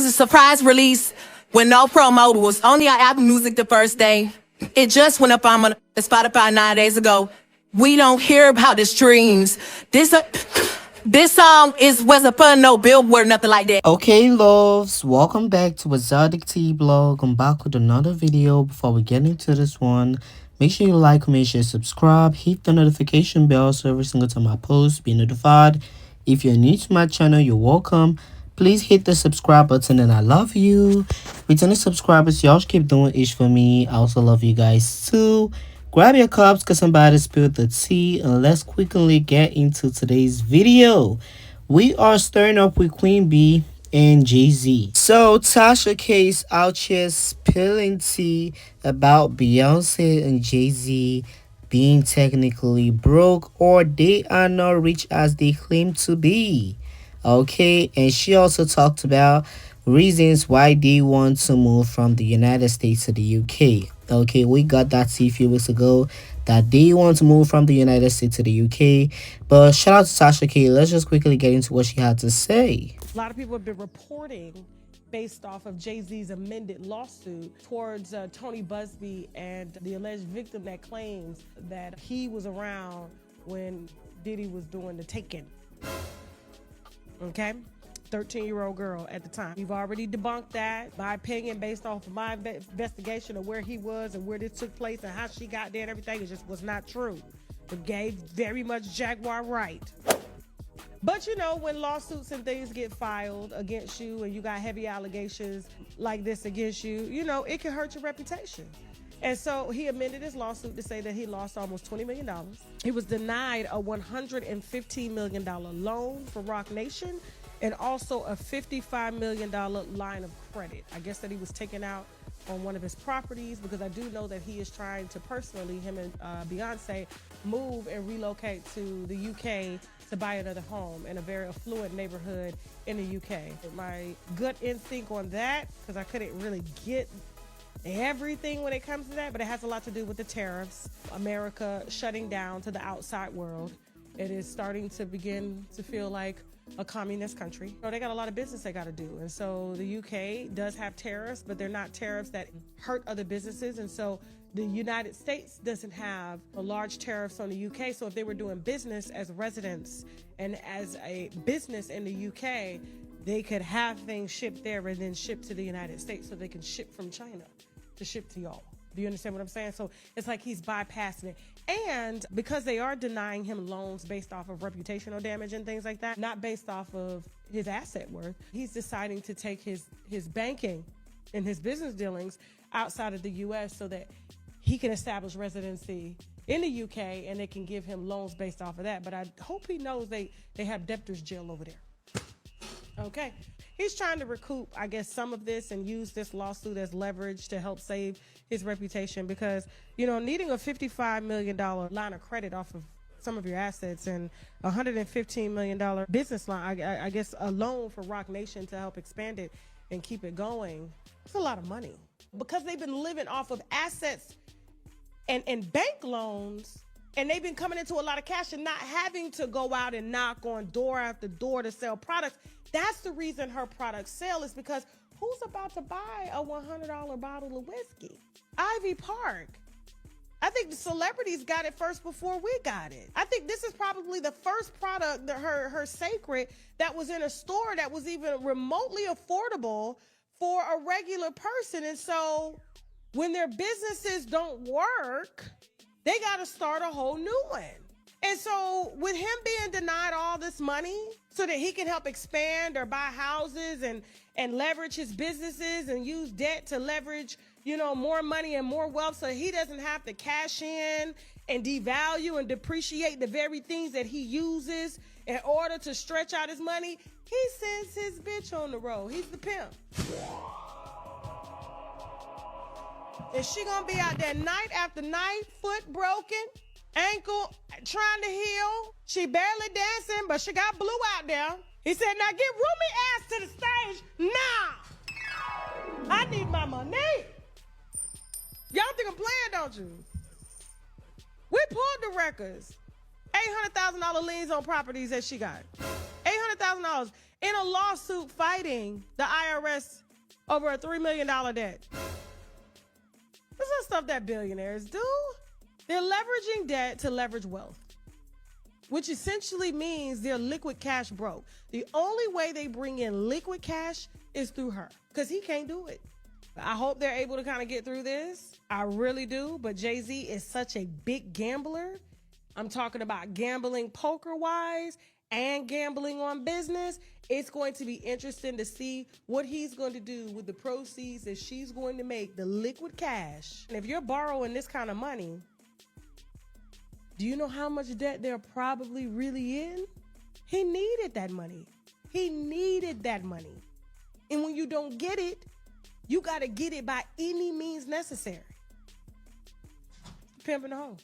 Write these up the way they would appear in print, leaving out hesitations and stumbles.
was a surprise release with no promo. It was only on Apple Music the first day. It just went up on Spotify 9 days ago. We don't hear about the streams. This song wasn't put no billboard, nothing like that. Okay, loves, welcome back to ExoticTeaBlog. I'm back with another video. Before we get into this one, make sure you like, comment, share, subscribe, hit the notification bell so every single time I post, be notified. If you're new to my channel, you're welcome. Please hit the subscribe button and I love you. Returning subscribers, y'all keep doing it for me. I also love you guys too. Grab your cups because I'm about to spill the tea, and let's quickly get into today's video. We are starting up with Queen B and Jay-Z. So Tasha K's out here spilling tea about Beyonce and Jay-Z being technically broke, or they are not rich as they claim to be. Okay, and she also talked about reasons why they want to move from the United States to the UK. Okay, we got that tea a few weeks ago that they want to move from the United States to the UK. But shout out to Tasha K. Let's just quickly get into what she had to say. A lot of people have been reporting based off of Jay-Z's amended lawsuit towards Tony Busby and the alleged victim that claims that he was around when Diddy was doing the taking. Okay? 13-year-old girl at the time. We've already debunked that. My opinion, based off of my investigation of where he was and where this took place and how she got there and everything, it just was not true. It gave very much Jaguar right. But you know, when lawsuits and things get filed against you and you got heavy allegations like this against you, you know, it can hurt your reputation. And so he amended his lawsuit to say that he lost almost $20 million. He was denied a $115 million loan for Roc Nation, and also a $55 million line of credit. I guess that he was taken out on one of his properties, because I do know that he is trying to personally, him and Beyonce, move and relocate to the UK to buy another home in a very affluent neighborhood in the UK. My gut instinct on that, because I couldn't really get everything when it comes to that, but it has a lot to do with the tariffs. America shutting down to the outside world. It is starting to begin to feel like a communist country. So they got a lot of business they got to do. And so the UK does have tariffs, but they're not tariffs that hurt other businesses. And so the United States doesn't have a large tariffs on the UK. So if they were doing business as residents and as a business in the UK, they could have things shipped there and then shipped to the United States so they can ship from China to ship to y'all. Do you understand what I'm saying? So it's like he's bypassing it. And because they are denying him loans based off of reputational damage and things like that, not based off of his asset worth, he's deciding to take his banking and his business dealings outside of the U.S. so that he can establish residency in the UK and they can give him loans based off of that. But I hope he knows they have debtors jail over there. Okay. He's trying to recoup, I guess, some of this and use this lawsuit as leverage to help save his reputation, because, you know, needing a $55 million line of credit off of some of your assets and a $115 million business line, I guess a loan for Roc Nation to help expand it and keep it going, it's a lot of money. Because they've been living off of assets and bank loans, and they've been coming into a lot of cash and not having to go out and knock on door after door to sell products. That's the reason her products sell, is because who's about to buy a $100 bottle of whiskey? Ivy Park. I think the celebrities got it first before we got it. I think this is probably the first product, her Sacred, that was in a store that was even remotely affordable for a regular person. And so when their businesses don't work, they got to start a whole new one. And so with him being denied all this money so that he can help expand or buy houses and leverage his businesses and use debt to leverage, you know, more money and more wealth, so he doesn't have to cash in and devalue and depreciate the very things that he uses in order to stretch out his money, he sends his bitch on the road. He's the pimp. And she gonna be out there night after night, foot broken, ankle trying to heal. She barely dancing, but she got blue out there. He said, now get Rumi ass to the stage now. I need my money. Y'all think I'm playing, don't you? We pulled the records. $800,000 liens on properties that she got. $800,000. in a lawsuit fighting the IRS over a $3 million debt. This is stuff that billionaires do. They're leveraging debt to leverage wealth, which essentially means they're liquid cash broke. The only way they bring in liquid cash is through her, because he can't do it. I hope they're able to kind of get through this. I really do. But Jay-Z is such a big gambler. I'm talking about gambling poker-wise and gambling on business. It's going to be interesting to see what he's going to do with the proceeds that she's going to make, the liquid cash. And if you're borrowing this kind of money, do you know how much debt they're probably really in? He needed that money. He needed that money. And when you don't get it, you got to get it by any means necessary. Pimping the hoe.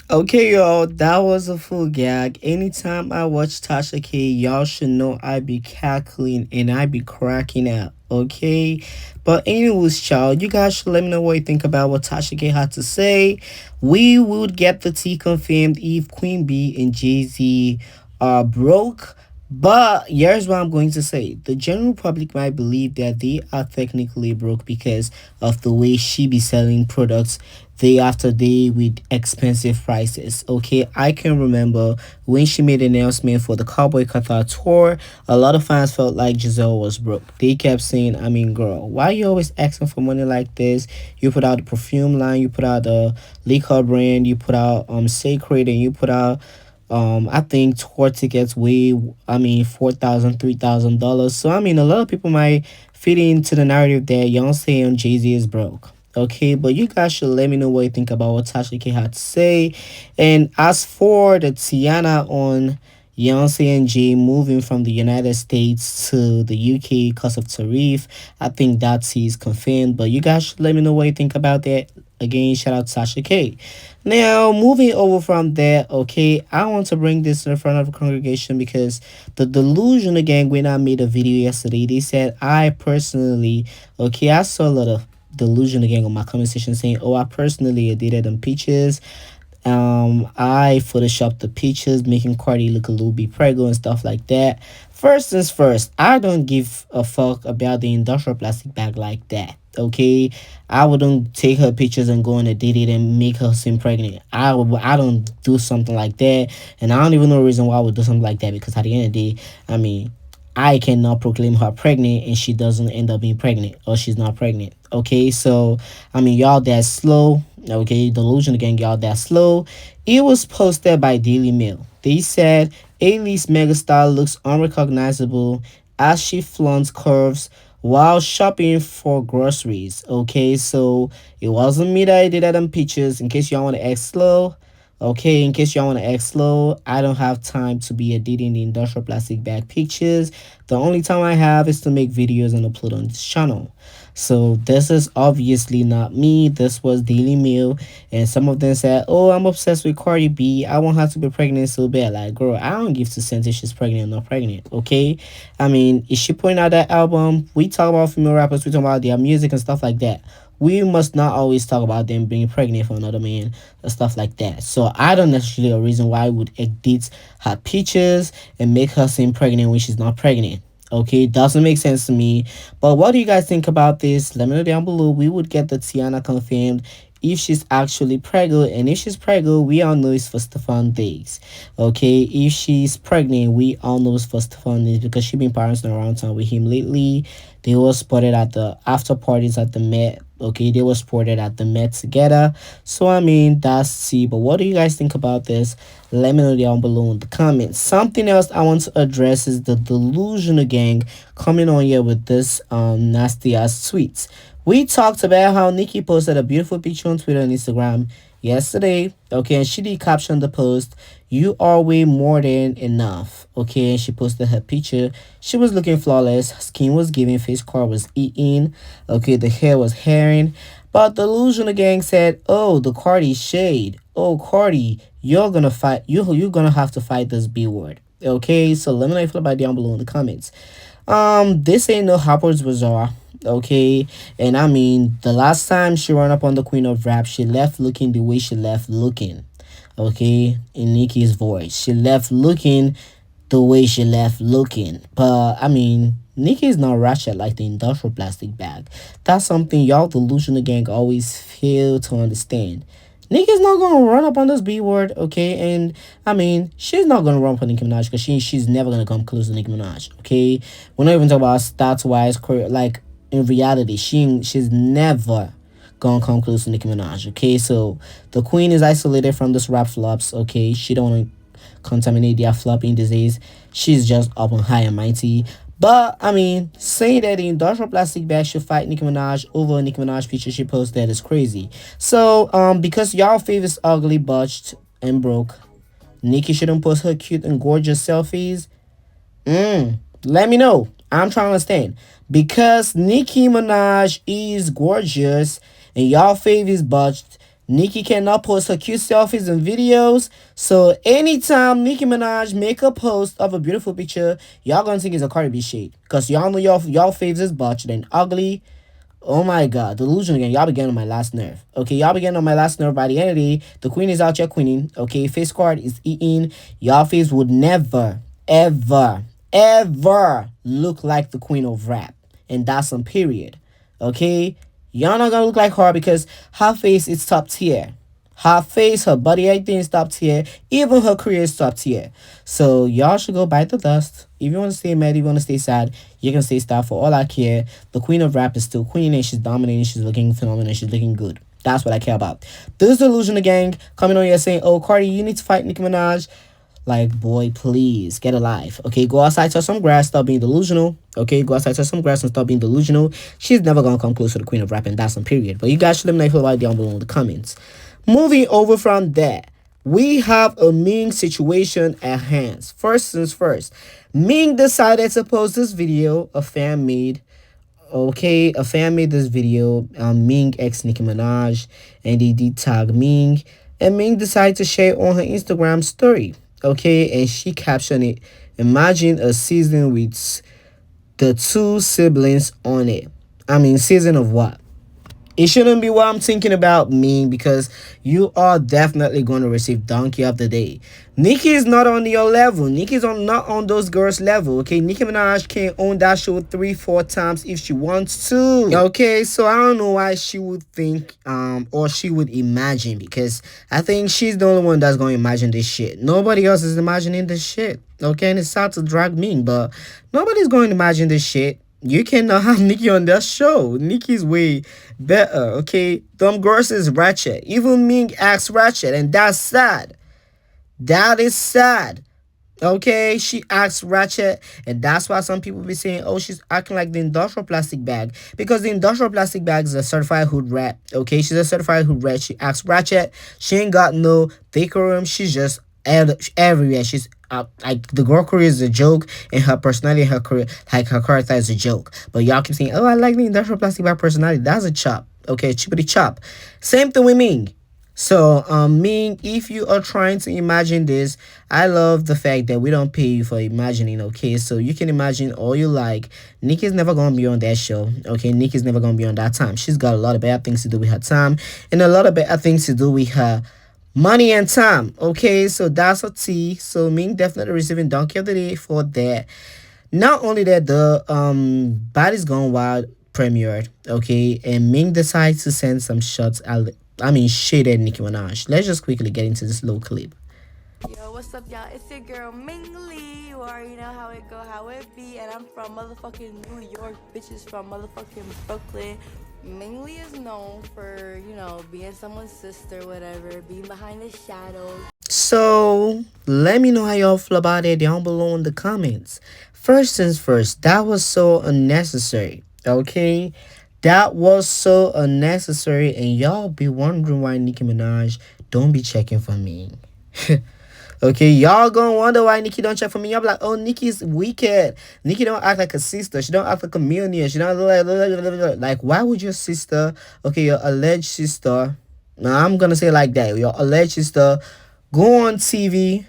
Okay, y'all, that was a full gag. Anytime I watch Tasha K, y'all should know I be cackling and I be cracking up, okay? But anyways, child, you guys should let me know what you think about what Tasha K had to say. We would get the tea confirmed if Queen B and Jay-Z are broke. But here's what I'm going to say. The general public might believe that they are technically broke because of the way she be selling products day after day with expensive prices. Okay, I can remember when she made an announcement for the Cowboy Qatar tour, a lot of fans felt like Giselle was broke. They kept saying, I mean, girl, why you always asking for money like this? You put out the perfume line, you put out the liquor brand, you put out Sacred, and you put out I think tour tickets weigh, $4,000, $3,000. So, a lot of people might fit into the narrative that Beyonce and Jay-Z is broke. Okay, but you guys should let me know what you think about what Tasha K had to say. And as for the Tiana on Beyonce and Jay moving from the United States to the UK because of tariff, I think that is confirmed. But you guys should let me know what you think about that. Again, shout out to Tasha K. Now, moving over from there, okay, I want to bring this in front of the congregation because the Delusional Gang, when I made a video yesterday, they said I personally, okay, I saw a lot of Delusional Gang on my comment section saying, oh, I personally edited them pictures. I photoshopped the pictures, making Cardi look a little bit preggo and stuff like that. First things first, I don't give a fuck about the industrial plastic bag like that. Okay, I wouldn't take her pictures and go on a date and make her seem pregnant. I don't do something like that, and I don't even know the reason why I would do something like that, because at the end of the day, I cannot proclaim her pregnant and she doesn't end up being pregnant, or she's not pregnant. Okay, so y'all that slow. Okay, Delusional Gang, y'all that slow. It was posted by Daily Mail. They said A-list megastar looks unrecognizable as she flaunts curves while shopping for groceries. Okay, so it wasn't me that I did them pictures. In case y'all want to act slow. Okay, in case y'all want to act slow, I don't have time to be editing the industrial plastic bag pictures. The only time I have is to make videos and upload on this channel. So this is obviously not me. This was Daily Mail, and some of them said, oh, I'm obsessed with Cardi B. I want her to be pregnant so bad. Like, girl, I don't give 2 cents if she's pregnant or not pregnant. Okay, is she putting out that album? We talk about female rappers, we talk about their music and stuff like that. We must not always talk about them being pregnant for another man and stuff like that. So I don't necessarily a reason why I would edit her pictures and make her seem pregnant when she's not pregnant. Okay, doesn't make sense to me. But what do you guys think about this? Let me know down below. We would get the Tiana confirmed if she's actually pregnant. And if she's pregnant, we all know it's for Stefan Diggs. Okay, if she's pregnant, we all know it's for Stefan Diggs because she's been parenting around town with him lately. They were spotted at the after parties at the Met. Okay, they were spotted at the Met together. So, that's see. But what do you guys think about this? Let me know down below in the comments. Something else I want to address is the Delusional Gang coming on here with this nasty ass tweets. We talked about how Nicki posted a beautiful picture on Twitter and Instagram yesterday. Okay, and she did caption the post, "You are way more than enough." Okay, and she posted her picture. She was looking flawless. Skin was giving, face color was eating. Okay, the hair was hairing. But the Delusional Gang said, "Oh, the Cardi shade. Oh, Cardi, you're gonna fight. You're gonna have to fight this B word." Okay, so let me know if you feel about it down below in the comments. This ain't no Harper's Bazaar. Okay, and the last time she ran up on the Queen of Rap, she left looking the way she left looking. Okay, in Nicki's voice, she left looking the way she left looking. But I mean, Nicki is not ratchet like the industrial plastic bag. That's something y'all delusional gang always fail to understand. Nicki's not gonna run up on this B word, okay? And I mean, she's not gonna run up on Nicki Minaj because she's never gonna come close to Nicki Minaj, okay? We're not even talking about stats wise, like in reality, she's never gonna come close to Nicki Minaj, okay? So the queen is isolated from this rap flops, okay? She don't wanna contaminate their flopping disease. She's just up and high and mighty. But I mean, saying that the industrial plastic bag should fight Nicki Minaj over a Nicki Minaj picture she posted is crazy. So because y'all favors ugly, botched, and broke, Nicki shouldn't post her cute and gorgeous selfies. Let me know. I'm trying to understand. Because Nicki Minaj is gorgeous and y'all favors botched, Nicki cannot post her cute selfies and videos. So anytime Nicki Minaj make a post of a beautiful picture, y'all gonna think it's a Cardi B shade. Cause y'all know y'all faves is botched and ugly. Oh my god, delusion again. Y'all be getting on my last nerve. Okay, y'all be getting on my last nerve. By the end of the day, the queen is out here queening. Okay, face card is eating. Y'all face would never, ever, ever look like the queen of rap. And that's some period. Okay? Y'all not gonna look like her because her face is top tier. Her face, her body, everything is top tier. Even her career is top tier. So y'all should go bite the dust. If you want to stay mad, if you want to stay sad, you can stay sad. For all I care, the queen of rap is still queen and she's dominating. She's looking phenomenal. She's looking good. That's what I care about. This delusional gang coming on here saying, oh, Cardi, you need to fight Nicki Minaj. Like, boy, please get a life. Okay, go outside, touch some grass, stop being delusional. Okay, go outside, touch some grass and stop being delusional. She's never gonna come close to the queen of rap, and that's some period. But you guys should let me know if you like down below in the comments. Moving over from that, we have a Ming situation at hand. First things first, Ming decided to post this video a fan made. Okay, a fan made this video, Ming x Nicki Minaj, and they did tag Ming, and Ming decided to share it on her Instagram story. Okay, and she captioned it, imagine a season with the two siblings on it. I mean, season of what? It shouldn't be what I'm thinking about, Ming, because you are definitely going to receive Donkey of the Day. Nicki is not on your level. Nicki is not on those girls' level, okay? Nicki Minaj can own that show 3-4 times if she wants to. Okay, so I don't know why she would think or she would imagine, because I think she's the only one that's going to imagine this shit. Nobody else is imagining this shit, okay? And it's sad to drag Ming, but nobody's going to imagine this shit. You cannot have Nicki on that show. Nicki's way better, okay? Them girls is ratchet. Even Ming acts ratchet, and that's sad. That is sad. Okay, she acts ratchet, and that's why some people be saying, oh, she's acting like the industrial plastic bag, because the industrial plastic bag is a certified hood rat. Okay, she's a certified hood rat. She acts ratchet. She ain't got no decorum. She's just everywhere. She's like, the girl career is a joke, and her personality, her career, like her character is a joke. But y'all keep saying, oh, I like the industrial plastic bag personality. That's a chop. Okay, chippity chop. Same thing with Ming. So Ming, if you are trying to imagine this, I love the fact that we don't pay you for imagining. Okay, so you can imagine all you like. Nicki's never gonna be on that show. Okay, Nicki's never gonna be on that time. She's got a lot of better things to do with her time, and a lot of better things to do with her money and time. Okay, so that's a T. So Ming definitely receiving Donkey of the Day for that. Not only that, the Baddies Gone Wild premiered, okay, and Ming decides to send some shots shaded Nicki Minaj. Let's just quickly get into this little clip. Yo, what's up, y'all? It's your girl Mingly. You already know how it go, how it be, and I'm from motherfucking New York. Bitches from motherfucking Brooklyn. Mingly is known for, you know, being someone's sister, whatever, being behind the shadows. So let me know how y'all feel about it down below in the comments. First things first, that was so unnecessary. Okay, that was so unnecessary, and y'all be wondering why Nicki Minaj don't be checking for me. Okay, y'all gonna wonder why Nicki don't check for me. Y'all be like, oh, Nicki's wicked. Nicki don't act like a sister. She don't act like a millionaire. She don't like why would your sister, okay, your alleged sister, now I'm gonna say it like that, your alleged sister go on TV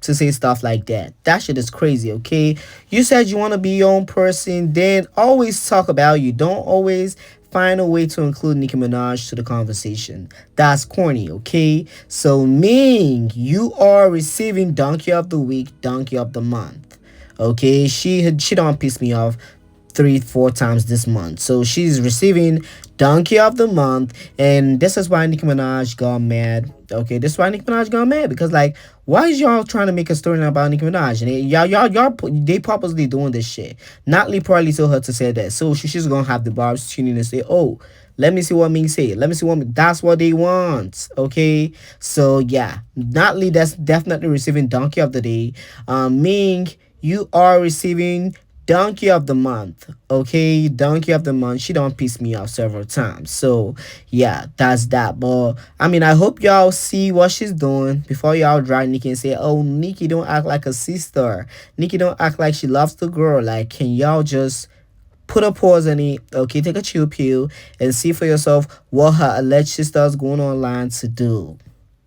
to say stuff like that? That shit is crazy. Okay, you said you want to be your own person, then always talk about you. Don't always find a way to include Nicki Minaj to the conversation. That's corny, okay? So Ming, you are receiving Donkey of the Week, Donkey of the Month. Okay, she don't piss me off 3-4 times this month. So she's receiving Donkey of the Month, and this is why Nicki Minaj got mad. Okay, this is why Nicki Minaj got mad, because like, why is y'all trying to make a story about Nicki Minaj? And they purposely doing this shit. Natalie probably told her to say that, so she's gonna have the barbs tuning and say, oh, let me see what Ming say. Let me see what that's what they want. Okay, so yeah, Natalie, that's definitely receiving Donkey of the Day. Ming, you are receiving Donkey of the Month. Okay, Donkey of the Month. She don't piss me off several times. So yeah, that's that. But I mean, I hope y'all see what she's doing before y'all drag Nicki and say, oh, Nicki don't act like a sister. Nicki don't act like she loves the girl. Like, can y'all just put a pause on it? Okay, take a chill pill and see for yourself what her alleged sister's going online to do.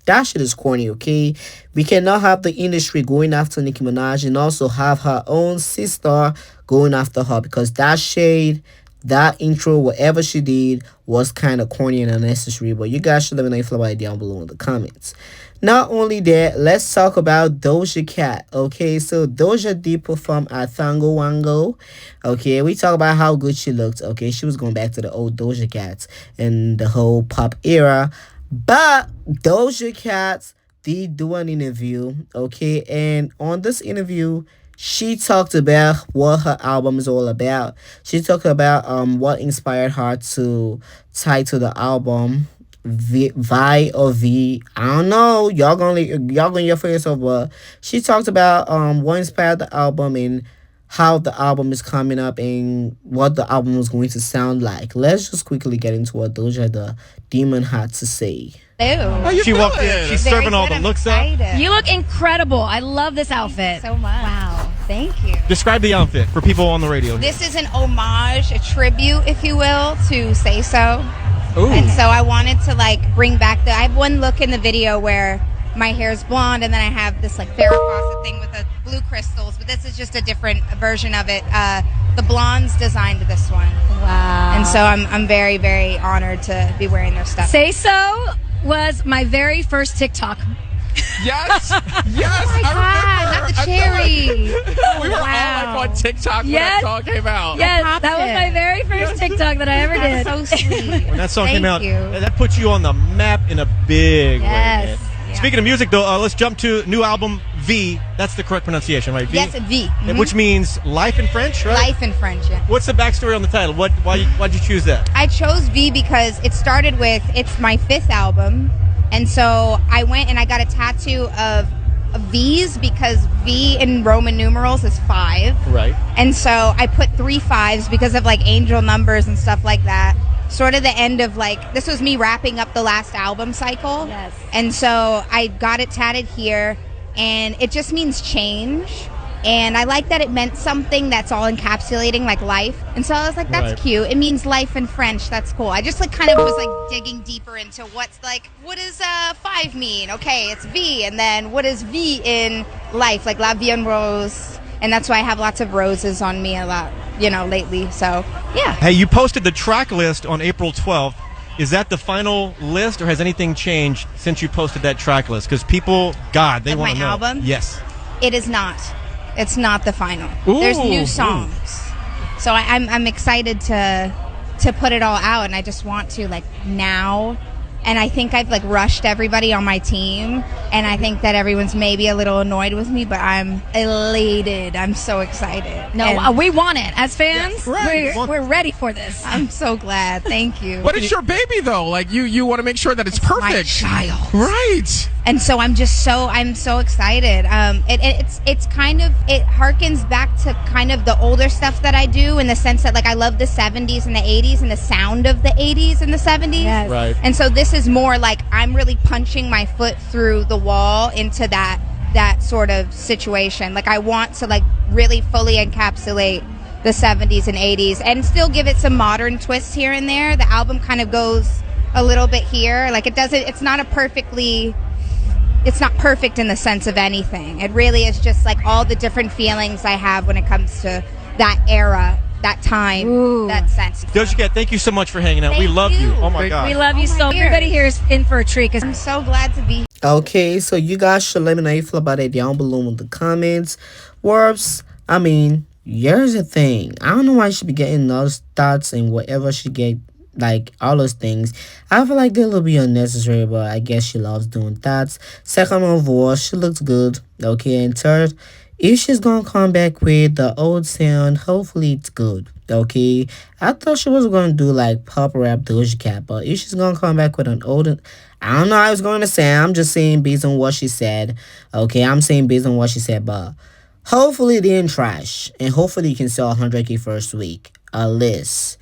That shit is corny, okay? We cannot have the industry going after Nicki Minaj and also have her own sister going after her, because that shade, that intro, whatever she did was kind of corny and unnecessary. But you guys should let me know if you feel about it down below in the comments. Not only that, let's talk about Doja Cat. Okay, so Doja did perform at Thango Wango. Okay, we talk about how good she looked. Okay, she was going back to the old Doja Cat and the whole pop era. But Doja Cat did do an interview, okay, and on this interview, she talked about what her album is all about. She talked about what inspired her to title the album Vi or V. I don't know. Y'all gonna hear for yourself. But she talked about what inspired the album and how the album is coming up and what the album was going to sound like. Let's just quickly get into what Doja the Demon had to say. She walked in. She's serving all the looks up. You look incredible. I love this outfit. So much. Wow. Thank you. Describe the outfit for people on the radio. This is an homage, a tribute, if you will, to Say So. Ooh. And so I wanted to like bring back I have one look in the video where my hair is blonde and then I have this like Farrah Fawcett thing with the blue crystals, but this is just a different version of it. The blondes designed this one. Wow. And so I'm very, very honored to be wearing their stuff. Say So was my very first TikTok. Yes, yes. Oh my God, not the cherry. We were all like on TikTok when that song came out. Yes, that was my very first TikTok that I ever did. That's so sweet. When that song Thank came out, you. that put you on the map in a big way. Yes. Man. Speaking of music, though, let's jump to new album V. That's the correct pronunciation, right? V? Yes, V. Mhm. Which means life in French, right? Life in French, yeah. What's the backstory on the title? Why'd you choose that? I chose V because it started with, it's my 5th album. And so I went and I got a tattoo of V's because V in Roman numerals is 5. Right. And so I put 3 5s because of like angel numbers and stuff like that. Sort of the end of like, this was me wrapping up the last album cycle. Yes. And so I got it tatted here and it just means change. And I like that it meant something that's all encapsulating like life. And so I was like, that's Right. cute. It means life in French. That's cool. I just like kind of was like digging deeper into what's like, what does 5 mean? Okay, it's V. And then what is V in life? Like la vie en rose. And that's why I have lots of roses on me a lot, you know, lately. So yeah. Hey, you posted the track list on April 12th. Is that the final list, or has anything changed since you posted that track list? Because people, God, they Of want to my know. album? Yes. It is not. It's not the final. Ooh, There's new ooh. songs. So I'm excited to put it all out, and I just want to like now. And I think I've like rushed everybody on my team, and I think that everyone's maybe a little annoyed with me, but I'm elated. I'm so excited. No, And we want it. As fans, right. we're ready for this. I'm so glad. Thank you. But it's your baby, though. Like you want to make sure that it's My perfect. child. Right. And so I'm so excited. It's kind of, it harkens back to kind of the older stuff that I do, in the sense that like I love the 70s and the 80s and the sound of the 80s and the 70s. Yes. Right. And so this is more like I'm really punching my foot through the wall into that sort of situation. Like I want to like really fully encapsulate the 70s and 80s and still give it some modern twists here and there. The album kind of goes a little bit here. Like it's not perfect in the sense of anything. It really is just like all the different feelings I have when it comes to that era that time, Ooh. that sense. Doja Cat, thank you so much for hanging out. We Thank love you. you. Oh my God. We love you so. dear. Everybody here is in for a treat. 'Cause I'm so glad to be Okay, so you guys should let me know how you feel about it down below in the comments. Warps, I mean, here's the thing. I don't know why she be getting those thoughts and whatever she get, like all those things. I feel like they're a little bit unnecessary, but I guess she loves doing that. Second of all, she looks good. Okay, and third, if she's gonna come back with the old sound, hopefully it's good. Okay, I thought she was gonna do like pop rap Doja Cat, but if she's gonna come back with an old, I don't know how it's gonna sound. I'm just saying based on what she said. Okay, I'm saying based on what she said, but hopefully it didn't trash, and hopefully you can sell 100K first week at least.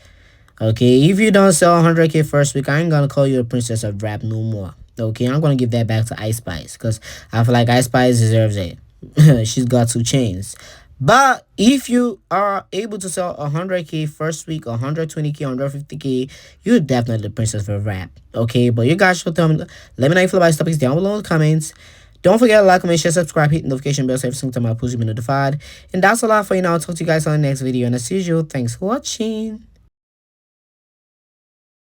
Okay, if you don't sell 100K first week, I ain't gonna call you a princess of rap no more. Okay, I'm gonna give that back to Ice Spice because I feel like Ice Spice deserves it. She's got 2 chains. But if you are able to sell 100K first week, 120K, 150K, you're definitely the princess of rap. Okay, but you guys should tell me. Let me know if you feel about these topics down below in the comments. Don't forget to like, comment, share, subscribe, hit the notification bell so every single time I post you be notified. And that's a lot for you now. I'll talk to you guys on the next video. And as usual, thanks for watching.